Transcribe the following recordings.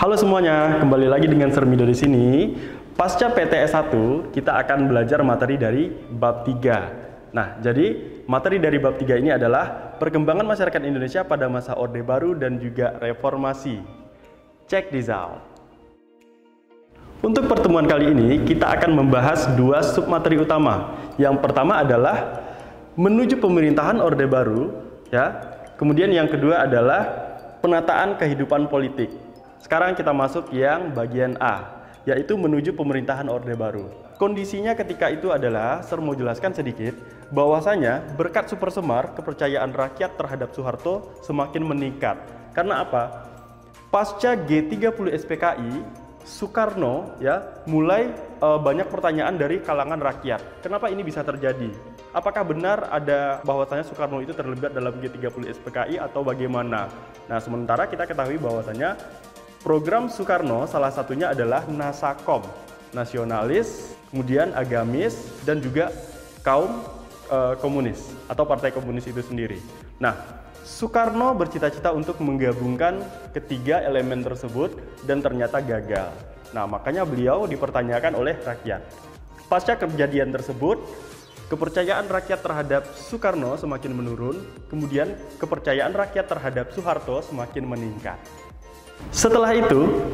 Halo semuanya, kembali lagi dengan Sermido di sini. Pasca PTS 1, kita akan belajar materi dari bab 3. Nah, jadi materi dari bab 3 ini adalah perkembangan masyarakat Indonesia pada masa Orde Baru dan juga reformasi. Check this out. Untuk pertemuan kali ini, kita akan membahas dua submateri utama. Yang pertama adalah menuju pemerintahan Orde Baru, ya. Kemudian yang kedua adalah penataan kehidupan politik. Sekarang kita masuk yang bagian A, yaitu menuju pemerintahan Orde Baru. Kondisinya ketika itu adalah, saya mau jelaskan sedikit, bahwasanya berkat Super Semar, kepercayaan rakyat terhadap Soeharto semakin meningkat. Karena apa? Pasca G30 SPKI, Soekarno mulai banyak pertanyaan dari kalangan rakyat. Kenapa ini bisa terjadi? Apakah benar ada bahwasanya Soekarno itu terlibat dalam G30 SPKI atau bagaimana? Nah, sementara kita ketahui bahwasanya program Soekarno salah satunya adalah Nasakom, nasionalis, kemudian agamis, dan juga kaum komunis atau partai komunis itu sendiri. Nah, Soekarno bercita-cita untuk menggabungkan ketiga elemen tersebut dan ternyata gagal. Nah, makanya beliau dipertanyakan oleh rakyat. Pasca kejadian tersebut, kepercayaan rakyat terhadap Soekarno semakin menurun, kemudian kepercayaan rakyat terhadap Soeharto semakin meningkat. Setelah itu,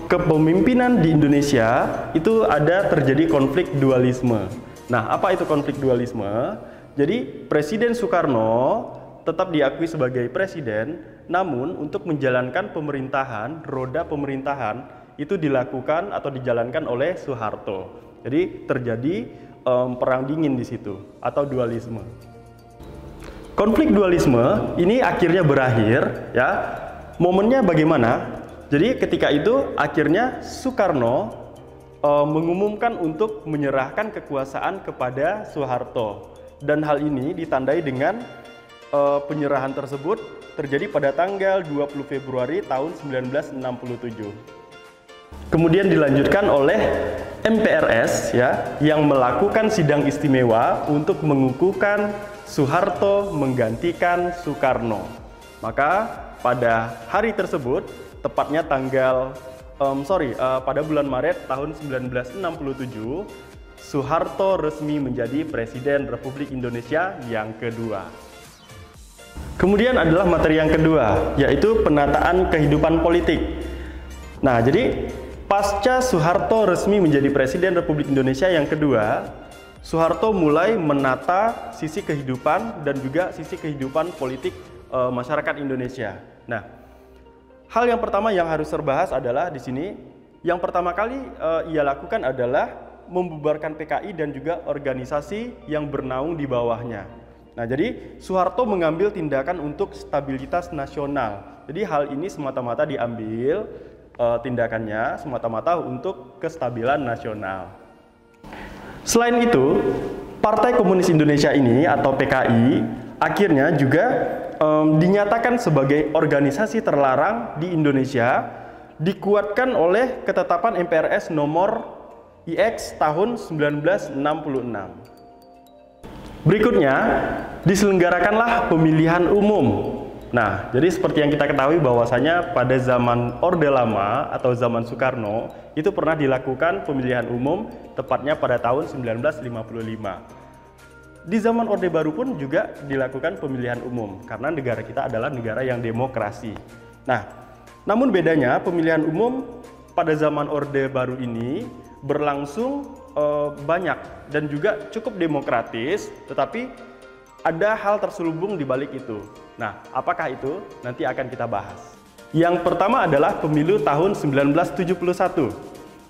kepemimpinan di Indonesia itu ada terjadi konflik dualisme. Nah, apa itu konflik dualisme? Jadi, Presiden Soekarno tetap diakui sebagai presiden, namun untuk menjalankan pemerintahan, roda pemerintahan itu dilakukan atau dijalankan oleh Soeharto. Jadi, terjadi perang dingin di situ atau dualisme. Konflik dualisme ini akhirnya berakhir, ya. Momennya bagaimana? Jadi ketika itu akhirnya Soekarno mengumumkan untuk menyerahkan kekuasaan kepada Soeharto, dan hal ini ditandai dengan penyerahan tersebut terjadi pada tanggal 20 Februari tahun 1967. Kemudian dilanjutkan oleh MPRS yang melakukan sidang istimewa untuk mengukuhkan Soeharto menggantikan Soekarno. Maka pada hari tersebut, tepatnya pada bulan Maret tahun 1967, Soeharto resmi menjadi Presiden Republik Indonesia yang kedua. Kemudian adalah materi yang kedua, yaitu penataan kehidupan politik. Nah, jadi pasca Soeharto resmi menjadi Presiden Republik Indonesia yang kedua, Soeharto mulai menata sisi kehidupan dan juga sisi kehidupan politik masyarakat Indonesia. Nah, hal yang pertama yang harus terbahas adalah di sini, yang pertama kali ia lakukan adalah membubarkan PKI dan juga organisasi yang bernaung di bawahnya. Nah, jadi Soeharto mengambil tindakan untuk stabilitas nasional. Jadi hal ini semata-mata diambil tindakannya semata-mata untuk kestabilan nasional. Selain itu, Partai Komunis Indonesia ini atau PKI akhirnya juga dinyatakan sebagai organisasi terlarang di Indonesia, dikuatkan oleh ketetapan MPRS nomor IX tahun 1966. Berikutnya, diselenggarakanlah pemilihan umum. Nah, jadi seperti yang kita ketahui bahwasanya pada zaman Orde Lama atau zaman Soekarno itu pernah dilakukan pemilihan umum tepatnya pada tahun 1955. Di zaman Orde Baru pun juga dilakukan pemilihan umum karena negara kita adalah negara yang demokrasi. Nah, namun bedanya pemilihan umum pada zaman Orde Baru ini berlangsung banyak dan juga cukup demokratis, tetapi ada hal terselubung di balik itu. Nah, apakah itu? Nanti akan kita bahas. Yang pertama adalah pemilu tahun 1971.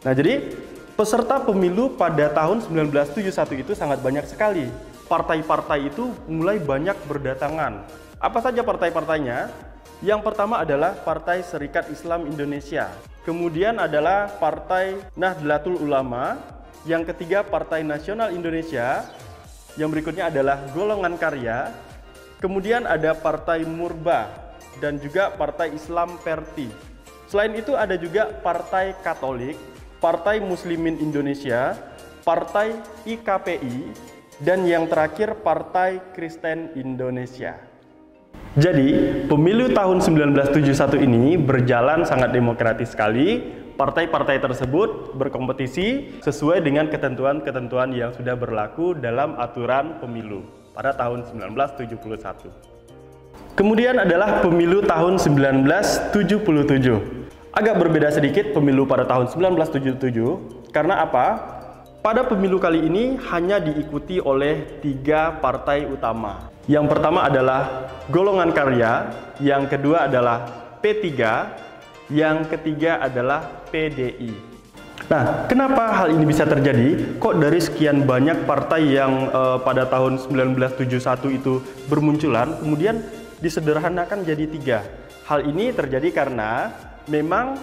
Nah, jadi peserta pemilu pada tahun 1971 itu sangat banyak sekali. Partai-partai itu mulai banyak berdatangan. Apa saja partai-partainya? Yang pertama adalah Partai Serikat Islam Indonesia. Kemudian adalah Partai Nahdlatul Ulama. Yang ketiga Partai Nasional Indonesia. Yang berikutnya adalah Golongan Karya. Kemudian ada Partai Murba dan juga Partai Islam Perti. Selain itu ada juga Partai Katolik, Partai Muslimin Indonesia, Partai IKPI, dan yang terakhir Partai Kristen Indonesia. Jadi, pemilu tahun 1971 ini berjalan sangat demokratis sekali. Partai-partai tersebut berkompetisi sesuai dengan ketentuan-ketentuan yang sudah berlaku dalam aturan pemilu pada tahun 1971. Kemudian adalah pemilu tahun 1977. Agak berbeda sedikit pemilu pada tahun 1977, karena apa? Pada pemilu kali ini hanya diikuti oleh 3 partai utama. Yang pertama adalah Golongan Karya, yang kedua adalah P3, yang ketiga adalah PDI. Nah, kenapa hal ini bisa terjadi? Kok dari sekian banyak partai yang pada tahun 1971 itu bermunculan, kemudian disederhanakan jadi 3? Hal ini terjadi karena memang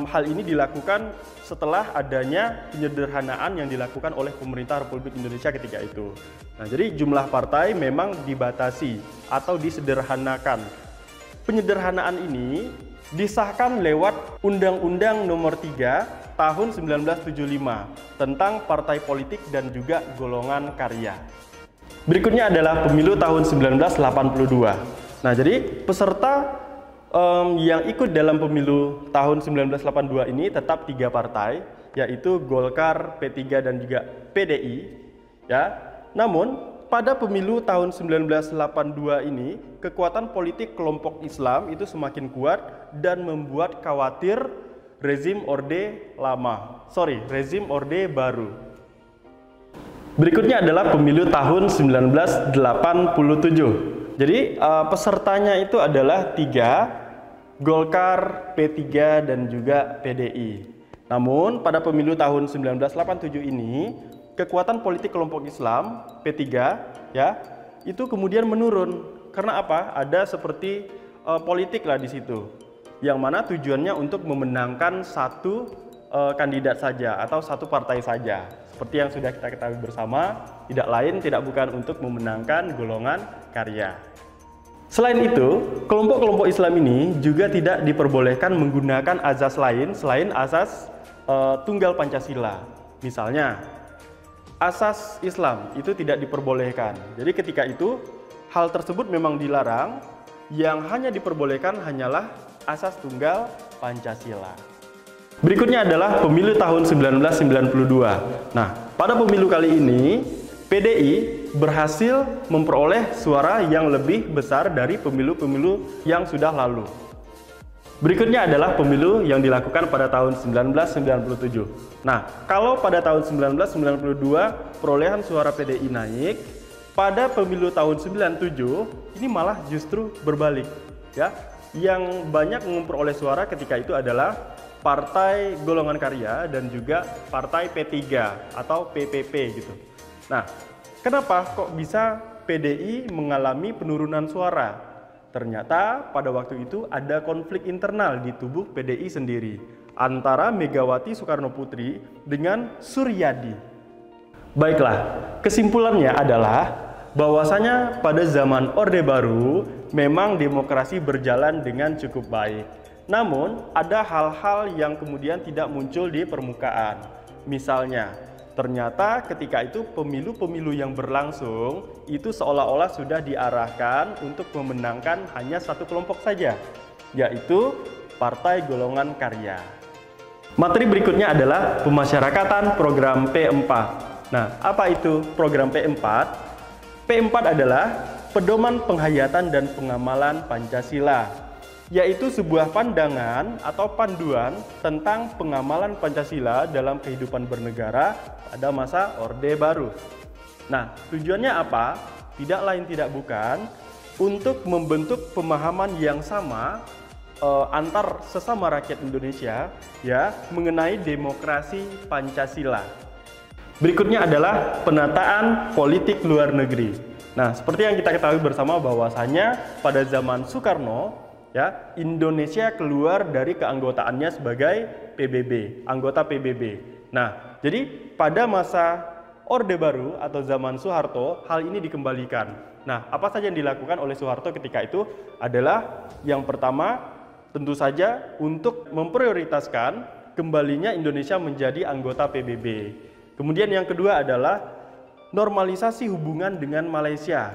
hal ini dilakukan setelah adanya penyederhanaan yang dilakukan oleh pemerintah Republik Indonesia ketika itu. Nah, jadi jumlah partai memang dibatasi atau disederhanakan. Penyederhanaan ini disahkan lewat Undang-Undang Nomor 3 Tahun 1975 tentang partai politik dan juga golongan karya. Berikutnya adalah pemilu tahun 1982. Nah, jadi peserta yang ikut dalam pemilu tahun 1982 ini tetap 3 partai, yaitu Golkar, P3 dan juga PDI. Ya, namun pada pemilu tahun 1982 ini, kekuatan politik kelompok Islam itu semakin kuat dan membuat khawatir rezim Orde Baru. Berikutnya adalah pemilu tahun 1987. Jadi pesertanya itu adalah 3, Golkar, P3 dan juga PDI. Namun pada pemilu tahun 1987 ini, kekuatan politik kelompok Islam P3 ya itu kemudian menurun. Karena apa? Ada seperti politik lah di situ, yang mana tujuannya untuk memenangkan satu kandidat saja atau satu partai saja. Seperti yang sudah kita ketahui bersama, tidak lain tidak bukan untuk memenangkan golongan karya. Selain itu, kelompok-kelompok Islam ini juga tidak diperbolehkan menggunakan azas lain selain azas tunggal Pancasila. Misalnya, asas Islam itu tidak diperbolehkan. Jadi ketika itu hal tersebut memang dilarang, yang hanya diperbolehkan hanyalah asas tunggal Pancasila. Berikutnya adalah pemilu tahun 1992. Nah, pada pemilu kali ini PDI berhasil memperoleh suara yang lebih besar dari pemilu-pemilu yang sudah lalu. Berikutnya adalah pemilu yang dilakukan pada tahun 1997. Nah, kalau pada tahun 1992 perolehan suara PDI naik, pada pemilu tahun 97 ini malah justru berbalik, ya. Yang banyak memperoleh suara ketika itu adalah Partai Golongan Karya dan juga Partai P3 atau PPP gitu. Nah, kenapa kok bisa PDI mengalami penurunan suara? Ternyata pada waktu itu ada konflik internal di tubuh PDI sendiri antara Megawati Soekarno Putri dengan Suryadi. Baiklah, kesimpulannya adalah bahwasanya pada zaman Orde Baru memang demokrasi berjalan dengan cukup baik. Namun ada hal-hal yang kemudian tidak muncul di permukaan. Misalnya, ternyata ketika itu pemilu-pemilu yang berlangsung itu seolah-olah sudah diarahkan untuk memenangkan hanya satu kelompok saja, yaitu Partai Golongan Karya. Materi berikutnya adalah pemasyarakatan program P4. Nah, apa itu program P4? P4 adalah pedoman penghayatan dan pengamalan Pancasila, yaitu sebuah pandangan atau panduan tentang pengamalan Pancasila dalam kehidupan bernegara pada masa Orde Baru. Nah, tujuannya apa? Tidak lain tidak bukan untuk membentuk pemahaman yang sama antar sesama rakyat Indonesia ya mengenai demokrasi Pancasila. Berikutnya adalah penataan politik luar negeri. Nah, seperti yang kita ketahui bersama bahwasanya pada zaman Soekarno ya, Indonesia keluar dari keanggotaannya sebagai PBB, anggota PBB. Nah, jadi pada masa Orde Baru atau zaman Soeharto, hal ini dikembalikan. Nah, apa saja yang dilakukan oleh Soeharto ketika itu adalah yang pertama, tentu saja untuk memprioritaskan kembalinya Indonesia menjadi anggota PBB. Kemudian yang kedua adalah normalisasi hubungan dengan Malaysia.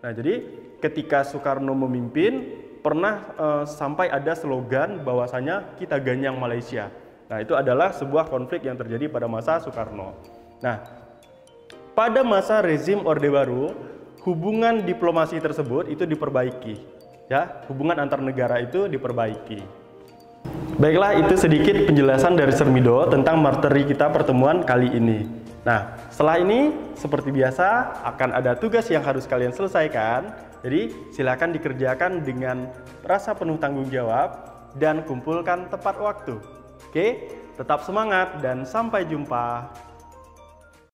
Nah, jadi ketika Soekarno memimpin, pernah sampai ada slogan bahwasanya kita ganyang Malaysia. Nah, itu adalah sebuah konflik yang terjadi pada masa Soekarno. Nah, pada masa rezim Orde Baru, hubungan diplomasi tersebut itu diperbaiki. Ya, hubungan antar negara itu diperbaiki. Baiklah, itu sedikit penjelasan dari Sermido tentang materi kita pertemuan kali ini. Nah, setelah ini seperti biasa akan ada tugas yang harus kalian selesaikan. Jadi, silakan dikerjakan dengan rasa penuh tanggung jawab dan kumpulkan tepat waktu. Oke, tetap semangat dan sampai jumpa.